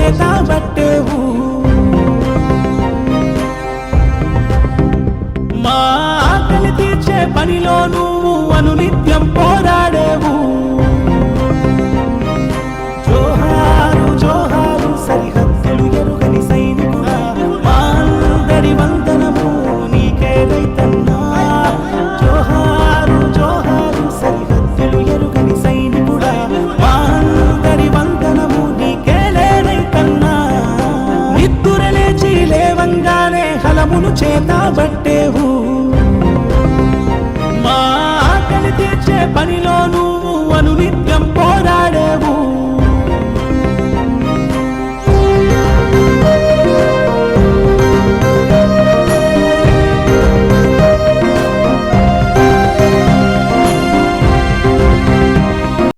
చేతబట్టేవు మా ఆకలి తీర్చే పనిలో నువ్వు అనునిత్యం పోరాడేవు జోహారు జోహారు సరిహద్దులు ఎరుగని సైనికుడా మా అందరి వందనము నీకే రైతన్నా జోహారు జోహారు సరిహద్దులు ఎరుగని సైనికుడా మా అందరి వందనము నీకే రైతన్నా నిద్దురలేచి లేవంగానే హలమును చేతబట్టేవు మా ఆకలి తీర్చే పనిలో నువ్వు అనునిత్యం